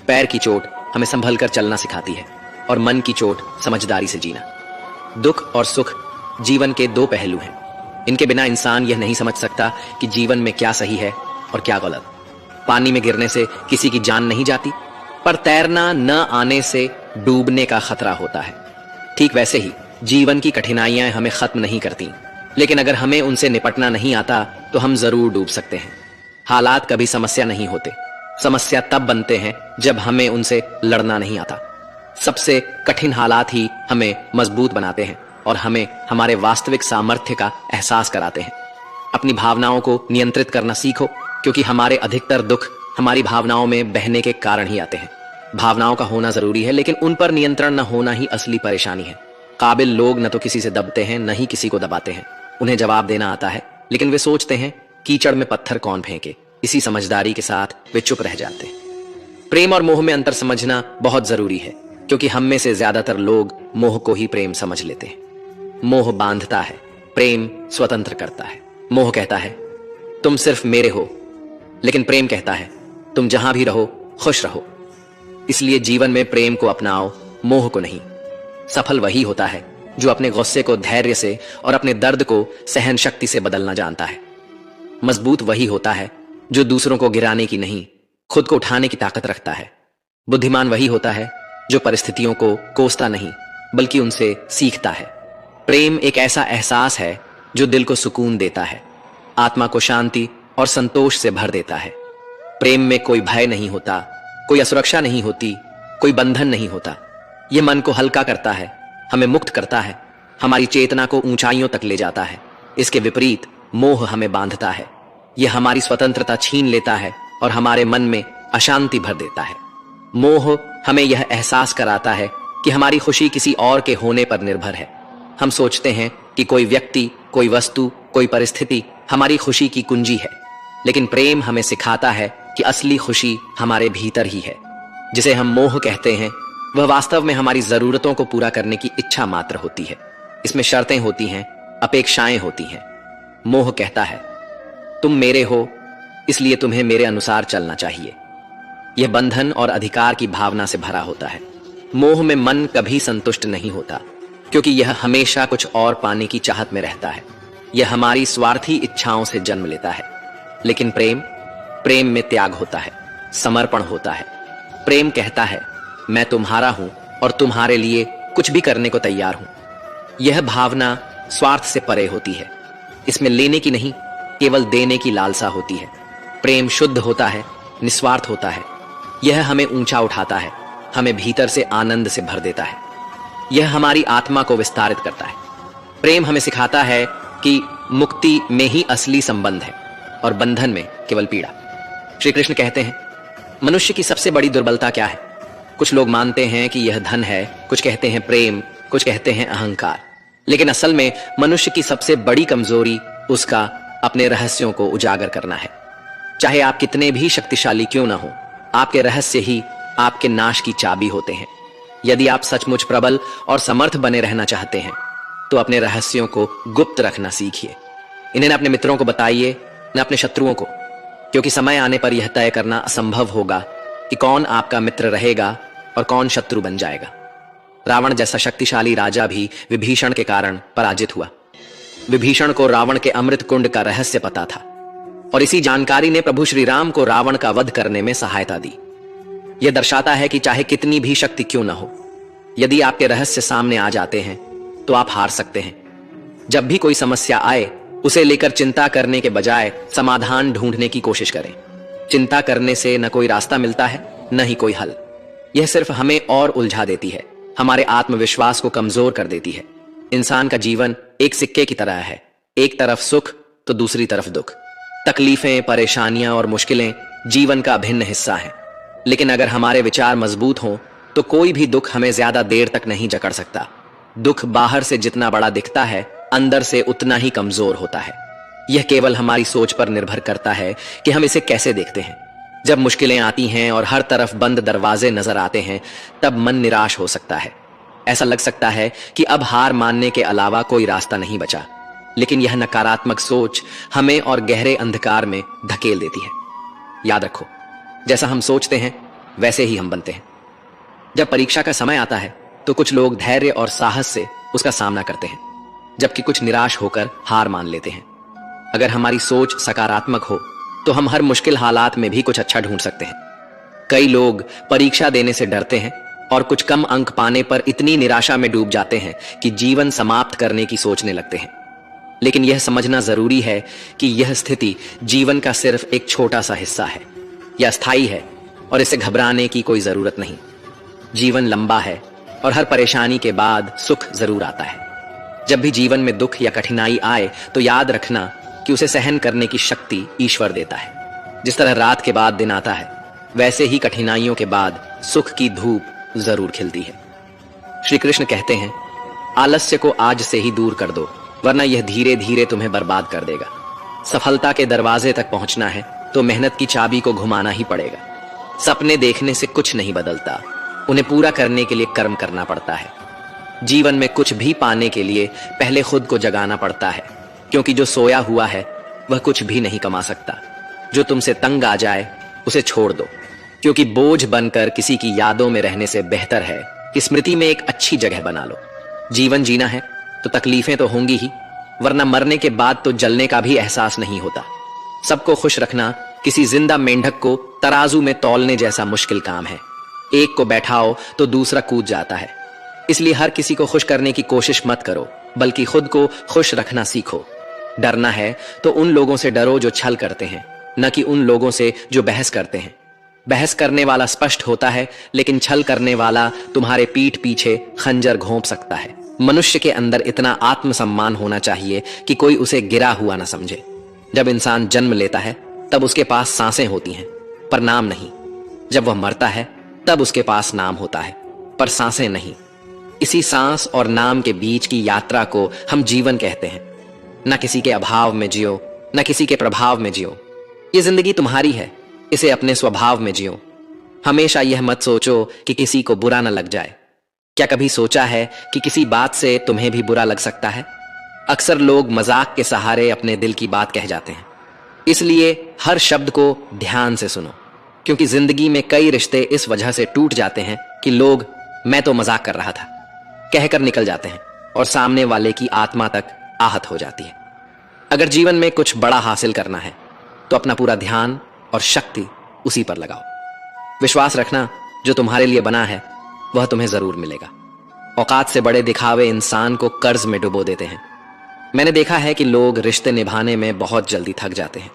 पैर की चोट हमें संभल कर चलना सिखाती है और मन की चोट समझदारी से जीना। दुख और सुख जीवन के दो पहलू हैं। इनके बिना इंसान यह नहीं समझ सकता कि जीवन में क्या सही है और क्या गलत। पानी में गिरने से किसी की जान नहीं जाती, पर तैरना न आने से डूबने का खतरा होता है। ठीक वैसे ही जीवन की कठिनाइयां हमें खत्म नहीं करती, लेकिन अगर हमें उनसे निपटना नहीं आता तो हम जरूर डूब सकते हैं। हालात कभी समस्या नहीं होते, समस्या तब बनते हैं जब हमें उनसे लड़ना नहीं आता। सबसे कठिन हालात ही हमें मजबूत बनाते हैं और हमें हमारे वास्तविक सामर्थ्य का एहसास कराते हैं। अपनी भावनाओं को नियंत्रित करना सीखो, क्योंकि हमारे अधिकतर दुख हमारी भावनाओं में बहने के कारण ही आते हैं। भावनाओं का होना जरूरी है, लेकिन उन पर नियंत्रण न होना ही असली परेशानी है। काबिल लोग न तो किसी से दबते हैं, न ही किसी को दबाते हैं। उन्हें जवाब देना आता है, लेकिन वे सोचते हैं कीचड़ में पत्थर कौन फेंके। इसी समझदारी के साथ वे चुप रह जाते हैं। प्रेम और मोह में अंतर समझना बहुत जरूरी है, क्योंकि हम में से ज्यादातर लोग मोह को ही प्रेम समझ लेते हैं। मोह बांधता है, प्रेम स्वतंत्र करता है। मोह कहता है तुम सिर्फ मेरे हो, लेकिन प्रेम कहता है तुम जहां भी रहो खुश रहो। इसलिए जीवन में प्रेम को अपनाओ, मोह को नहीं। सफल वही होता है जो अपने गुस्से को धैर्य से और अपने दर्द को सहन शक्ति से बदलना जानता है। मजबूत वही होता है जो दूसरों को गिराने की नहीं, खुद को उठाने की ताकत रखता है। बुद्धिमान वही होता है जो परिस्थितियों को कोसता नहीं, बल्कि उनसे सीखता है। प्रेम एक ऐसा एहसास है जो दिल को सुकून देता है, आत्मा को शांति और संतोष से भर देता है। प्रेम में कोई भय नहीं होता, कोई असुरक्षा नहीं होती, कोई बंधन नहीं होता। यह मन को हल्का करता है, हमें मुक्त करता है, हमारी चेतना को ऊंचाइयों तक ले जाता है। इसके विपरीत मोह हमें बांधता है, यह हमारी स्वतंत्रता छीन लेता है और हमारे मन में अशांति भर देता है। मोह हमें यह एहसास कराता है कि हमारी खुशी किसी और के होने पर निर्भर है। हम सोचते हैं कि कोई व्यक्ति, कोई वस्तु, कोई परिस्थिति हमारी खुशी की कुंजी है, लेकिन प्रेम हमें सिखाता है कि असली खुशी हमारे भीतर ही है। जिसे हम मोह कहते हैं वह वास्तव में हमारी जरूरतों को पूरा करने की इच्छा मात्र होती है। इसमें शर्तें होती हैं, अपेक्षाएं होती हैं। मोह कहता है तुम मेरे हो, इसलिए तुम्हें मेरे अनुसार चलना चाहिए। यह बंधन और अधिकार की भावना से भरा होता है। मोह में मन कभी संतुष्ट नहीं होता, क्योंकि यह हमेशा कुछ और पाने की चाहत में रहता है। यह हमारी स्वार्थी इच्छाओं से जन्म लेता है। लेकिन प्रेम में त्याग होता है, समर्पण होता है। प्रेम कहता है, मैं तुम्हारा हूं और तुम्हारे लिए कुछ भी करने को तैयार हूं। यह भावना स्वार्थ से परे होती है। इसमें लेने की नहीं, केवल देने की लालसा होती है। प्रेम शुद्ध होता है, निस्वार्थ होता है। यह हमें ऊंचा उठाता है, हमें भीतर से आनंद से भर देता है। यह हमारी आत्मा को विस्तारित करता है। प्रेम हमें सिखाता है कि मुक्ति में ही असली संबंध है और बंधन में केवल पीड़ा। श्री कृष्ण कहते हैं, मनुष्य की सबसे बड़ी दुर्बलता क्या है? कुछ लोग मानते हैं कि यह धन है, कुछ कहते हैं प्रेम, कुछ कहते हैं अहंकार। लेकिन असल में मनुष्य की सबसे बड़ी कमजोरी उसका अपने रहस्यों को उजागर करना है। चाहे आप कितने भी शक्तिशाली क्यों ना हो, आपके रहस्य ही आपके नाश की चाबी होते हैं। यदि आप सचमुच प्रबल और समर्थ बने रहना चाहते हैं तो अपने रहस्यों को गुप्त रखना सीखिए। इन्हें न अपने मित्रों को बताइए, न अपने शत्रुओं को, क्योंकि समय आने पर यह तय करना असंभव होगा कि कौन आपका मित्र रहेगा और कौन शत्रु बन जाएगा। रावण जैसा शक्तिशाली राजा भी विभीषण के कारण पराजित हुआ। विभीषण को रावण के अमृत कुंड का रहस्य पता था और इसी जानकारी ने प्रभु श्री राम को रावण का वध करने में सहायता दी। यह दर्शाता है कि चाहे कितनी भी शक्ति क्यों न हो, यदि आपके रहस्य सामने आ जाते हैं तो आप हार सकते हैं। जब भी कोई समस्या आए, उसे लेकर चिंता करने के बजाय समाधान ढूंढने की कोशिश करें। चिंता करने से न कोई रास्ता मिलता है, न ही कोई हल। यह सिर्फ हमें और उलझा देती है, हमारे आत्मविश्वास को कमजोर कर देती है। इंसान का जीवन एक सिक्के की तरह है, एक तरफ सुख तो दूसरी तरफ दुख। तकलीफें, परेशानियां और मुश्किलें जीवन का अभिन्न हिस्सा हैं। लेकिन अगर हमारे विचार मजबूत हों तो कोई भी दुख हमें ज्यादा देर तक नहीं जकड़ सकता। दुख बाहर से जितना बड़ा दिखता है, अंदर से उतना ही कमजोर होता है। यह केवल हमारी सोच पर निर्भर करता है कि हम इसे कैसे देखते हैं। जब मुश्किलें आती हैं और हर तरफ बंद दरवाजे नजर आते हैं, तब मन निराश हो सकता है। ऐसा लग सकता है कि अब हार मानने के अलावा कोई रास्ता नहीं बचा। लेकिन यह नकारात्मक सोच हमें और गहरे अंधकार में धकेल देती है। याद रखो, जैसा हम सोचते हैं वैसे ही हम बनते हैं। जब परीक्षा का समय आता है तो कुछ लोग धैर्य और साहस से उसका सामना करते हैं, जबकि कुछ निराश होकर हार मान लेते हैं। अगर हमारी सोच सकारात्मक हो तो हम हर मुश्किल हालात में भी कुछ अच्छा ढूंढ सकते हैं। कई लोग परीक्षा देने से डरते हैं और कुछ कम अंक पाने पर इतनी निराशा में डूब जाते हैं कि जीवन समाप्त करने की सोचने लगते हैं। लेकिन यह समझना जरूरी है कि यह स्थिति जीवन का सिर्फ एक छोटा सा हिस्सा है, यह अस्थायी है और इसे घबराने की कोई जरूरत नहीं। जीवन लंबा है और हर परेशानी के बाद सुख जरूर आता है। जब भी जीवन में दुख या कठिनाई आए तो याद रखना कि उसे सहन करने की शक्ति ईश्वर देता है। जिस तरह रात के बाद दिन आता है, वैसे ही कठिनाइयों के बाद सुख की धूप जरूर खिलती है। श्री कृष्ण कहते हैं, आलस्य को आज से ही दूर कर दो, वरना यह धीरे धीरे तुम्हें बर्बाद कर देगा। सफलता के दरवाजे तक पहुंचना है तो मेहनत की चाबी को घुमाना ही पड़ेगा। सपने देखने से कुछ नहीं बदलता, उन्हें पूरा करने के लिए कर्म करना पड़ता है। जीवन में कुछ भी पाने के लिए पहले खुद को जगाना पड़ता है, क्योंकि जो सोया हुआ है वह कुछ भी नहीं कमा सकता। जो तुमसे तंग आ जाए उसे छोड़ दो, क्योंकि बोझ बनकर किसी की यादों में रहने से बेहतर है कि स्मृति में एक अच्छी जगह बना लो। जीवन जीना है तो तकलीफें तो होंगी ही, वरना मरने के बाद तो जलने का भी एहसास नहीं होता। सबको खुश रखना किसी जिंदा मेंढक को तराजू में तौलने जैसा मुश्किल काम है। एक को बैठाओ तो दूसरा कूद जाता है। इसलिए हर किसी को खुश करने की कोशिश मत करो, बल्कि खुद को खुश रखना सीखो। डरना है तो उन लोगों से डरो जो छल करते हैं, न कि उन लोगों से जो बहस करते हैं। बहस करने वाला स्पष्ट होता है, लेकिन छल करने वाला तुम्हारे पीठ पीछे खंजर घोंप सकता है। मनुष्य के अंदर इतना आत्मसम्मान होना चाहिए कि कोई उसे गिरा हुआ न समझे। जब इंसान जन्म लेता है तब उसके पास सांसें होती हैं, पर नाम नहीं। जब वह मरता है तब उसके पास नाम होता है, पर सांसें नहीं। इसी सांस और नाम के बीच की यात्रा को हम जीवन कहते हैं। न किसी के अभाव में जियो, न किसी के प्रभाव में जियो। ये जिंदगी तुम्हारी है, इसे अपने स्वभाव में जियो। हमेशा यह मत सोचो कि किसी को बुरा न लग जाए। क्या कभी सोचा है कि किसी बात से तुम्हें भी बुरा लग सकता है? अक्सर लोग मजाक के सहारे अपने दिल की बात कह जाते हैं, इसलिए हर शब्द को ध्यान से सुनो, क्योंकि जिंदगी में कई रिश्ते इस वजह से टूट जाते हैं कि लोग मैं तो मजाक कर रहा था कहकर निकल जाते हैं और सामने वाले की आत्मा तक आहत हो जाती है। अगर जीवन में कुछ बड़ा हासिल करना है तो अपना पूरा ध्यान और शक्ति उसी पर लगाओ। विश्वास रखना, जो तुम्हारे लिए बना है वह तुम्हें जरूर मिलेगा। औकात से बड़े दिखावे इंसान को कर्ज में डुबो देते हैं। मैंने देखा है कि लोग रिश्ते निभाने में बहुत जल्दी थक जाते हैं।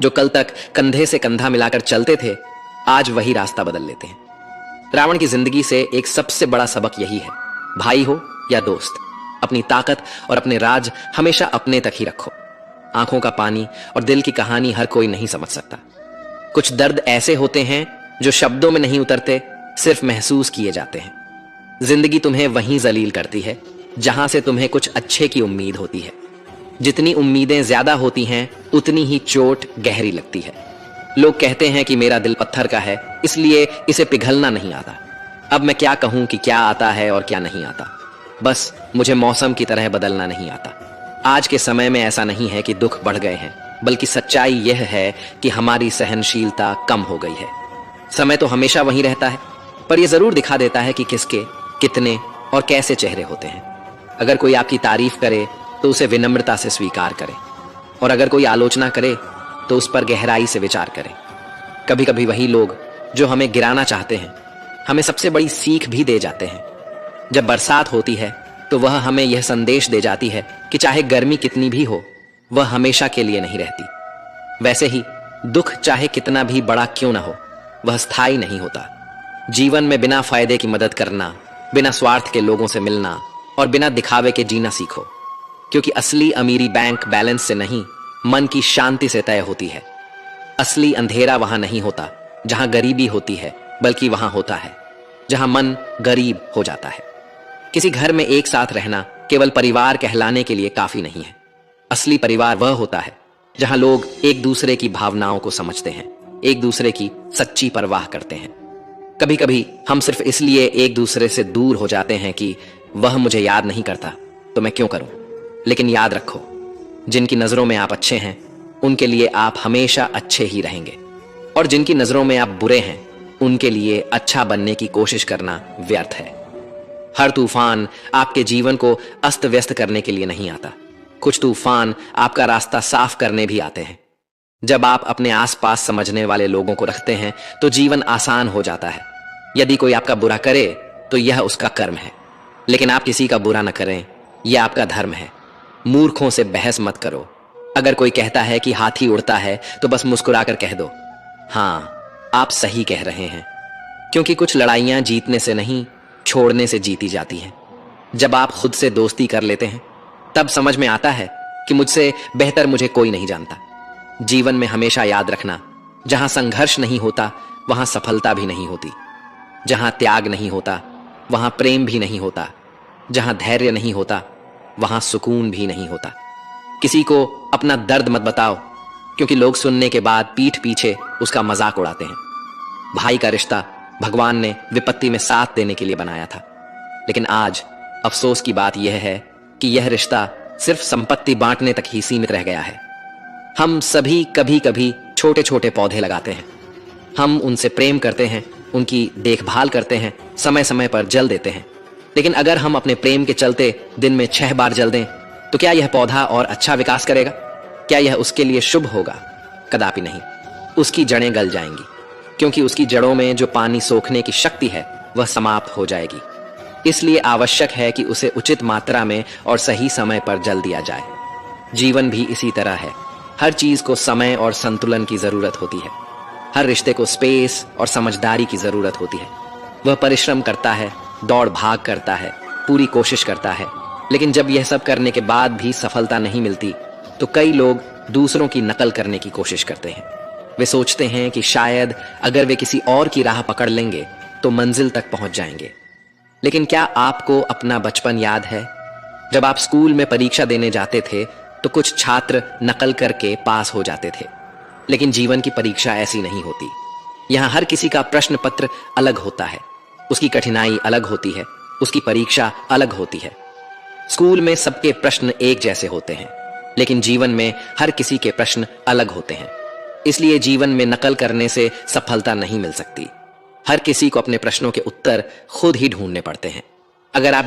जो कल तक कंधे से कंधा मिलाकर चलते थे, आज वही रास्ता बदल लेते हैं। रावण की जिंदगी से एक सबसे बड़ा सबक यही है, भाई हो या दोस्त, अपनी ताकत और अपने राज हमेशा अपने तक ही रखो। आंखों का पानी और दिल की कहानी हर कोई नहीं समझ सकता। कुछ दर्द ऐसे होते हैं जो शब्दों में नहीं उतरते, सिर्फ महसूस किए जाते हैं। जिंदगी तुम्हें वहीं जलील करती है जहां से तुम्हें कुछ अच्छे की उम्मीद होती है। जितनी उम्मीदें ज्यादा होती हैं उतनी ही चोट गहरी लगती है। लोग कहते हैं कि मेरा दिल पत्थर का है, इसलिए इसे पिघलना नहीं आता। अब मैं क्या कहूं कि क्या आता है और क्या नहीं आता। बस मुझे मौसम की तरह बदलना नहीं आता। आज के समय में ऐसा नहीं है कि दुख बढ़ गए हैं, बल्कि सच्चाई यह है कि हमारी सहनशीलता कम हो गई है। समय तो हमेशा वहीं रहता है, पर यह जरूर दिखा देता है कि किसके कितने और कैसे चेहरे होते हैं। अगर कोई आपकी तारीफ करे तो उसे विनम्रता से स्वीकार करें, और अगर कोई आलोचना करे तो उस पर गहराई से विचार करें। कभी कभी वही लोग जो हमें गिराना चाहते हैं हमें सबसे बड़ी सीख भी दे जाते हैं। जब बरसात होती है तो वह हमें यह संदेश दे जाती है कि चाहे गर्मी कितनी भी हो, वह हमेशा के लिए नहीं रहती। वैसे ही दुख चाहे कितना भी बड़ा क्यों ना हो, वह स्थायी नहीं होता। जीवन में बिना फायदे की मदद करना, बिना स्वार्थ के लोगों से मिलना और बिना दिखावे के जीना सीखो, क्योंकि असली अमीरी बैंक बैलेंस से नहीं, मन की शांति से तय होती है। असली अंधेरा वहां नहीं होता जहां गरीबी होती है, बल्कि वहां होता है जहां मन गरीब हो जाता है। किसी घर में एक साथ रहना केवल परिवार कहलाने के लिए काफी नहीं है। असली परिवार वह होता है जहां लोग एक दूसरे की भावनाओं को समझते हैं, एक दूसरे की सच्ची परवाह करते हैं। कभी कभी हम सिर्फ इसलिए एक दूसरे से दूर हो जाते हैं कि वह मुझे याद नहीं करता तो मैं क्यों करूं। लेकिन याद रखो, जिनकी नजरों में आप अच्छे हैं उनके लिए आप हमेशा अच्छे ही रहेंगे, और जिनकी नजरों में आप बुरे हैं उनके लिए अच्छा बनने की कोशिश करना व्यर्थ है। हर तूफान आपके जीवन को अस्त व्यस्त करने के लिए नहीं आता। कुछ तूफान आपका रास्ता साफ करने भी आते हैं। जब आप अपने आसपास समझने वाले लोगों को रखते हैं तो जीवन आसान हो जाता है। यदि कोई आपका बुरा करे तो यह उसका कर्म है, लेकिन आप किसी का बुरा न करें, यह आपका धर्म है। मूर्खों से बहस मत करो। अगर कोई कहता है कि हाथी उड़ता है तो बस मुस्कुराकर कह दो, हाँ आप सही कह रहे हैं, क्योंकि कुछ लड़ाइयां जीतने से नहीं, छोड़ने से जीती जाती हैं। जब आप खुद से दोस्ती कर लेते हैं तब समझ में आता है कि मुझसे बेहतर मुझे कोई नहीं जानता। जीवन में हमेशा याद रखना, जहां संघर्ष नहीं होता वहां सफलता भी नहीं होती। जहां त्याग नहीं होता वहां प्रेम भी नहीं होता। जहां धैर्य नहीं होता वहां सुकून भी नहीं होता। किसी को अपना दर्द मत बताओ, क्योंकि लोग सुनने के बाद पीठ पीछे उसका मजाक उड़ाते हैं। भाई का रिश्ता भगवान ने विपत्ति में साथ देने के लिए बनाया था, लेकिन आज अफसोस की बात यह है कि यह रिश्ता सिर्फ संपत्ति बांटने तक ही सीमित रह गया है। हम सभी कभी कभी छोटे छोटे पौधे लगाते हैं। हम उनसे प्रेम करते हैं, उनकी देखभाल करते हैं, समय समय पर जल देते हैं। लेकिन अगर हम अपने प्रेम के चलते दिन में 6 बार जल दें तो क्या यह पौधा और अच्छा विकास करेगा? क्या यह उसके लिए शुभ होगा? कदापि नहीं। उसकी जड़ें गल जाएंगी, क्योंकि उसकी जड़ों में जो पानी सोखने की शक्ति है वह समाप्त हो जाएगी। इसलिए आवश्यक है कि उसे उचित मात्रा में और सही समय पर जल दिया जाए। जीवन भी इसी तरह है। हर चीज को समय और संतुलन की जरूरत होती है। हर रिश्ते को स्पेस और समझदारी की जरूरत होती है। वह परिश्रम करता है, दौड़ भाग करता है, पूरी कोशिश करता है, लेकिन जब यह सब करने के बाद भी सफलता नहीं मिलती तो कई लोग दूसरों की नकल करने की कोशिश करते हैं। वे सोचते हैं कि शायद अगर वे किसी और की राह पकड़ लेंगे तो मंजिल तक पहुंच जाएंगे। लेकिन क्या आपको अपना बचपन याद है? जब आप स्कूल में परीक्षा देने जाते थे तो कुछ छात्र नकल करके पास हो जाते थे, लेकिन जीवन की परीक्षा ऐसी नहीं होती। यहां हर किसी का प्रश्न पत्र अलग होता है, उसकी कठिनाई अलग होती है, उसकी परीक्षा अलग होती है। स्कूल में सबके प्रश्न एक जैसे होते हैं, लेकिन जीवन में हर किसी के प्रश्न अलग होते हैं, इसलिए जीवन में नकल करने से सफलता नहीं मिल सकती। हर किसी को अपने प्रश्नों के उत्तर खुद ही ढूंढने पड़ते हैं। अगर आप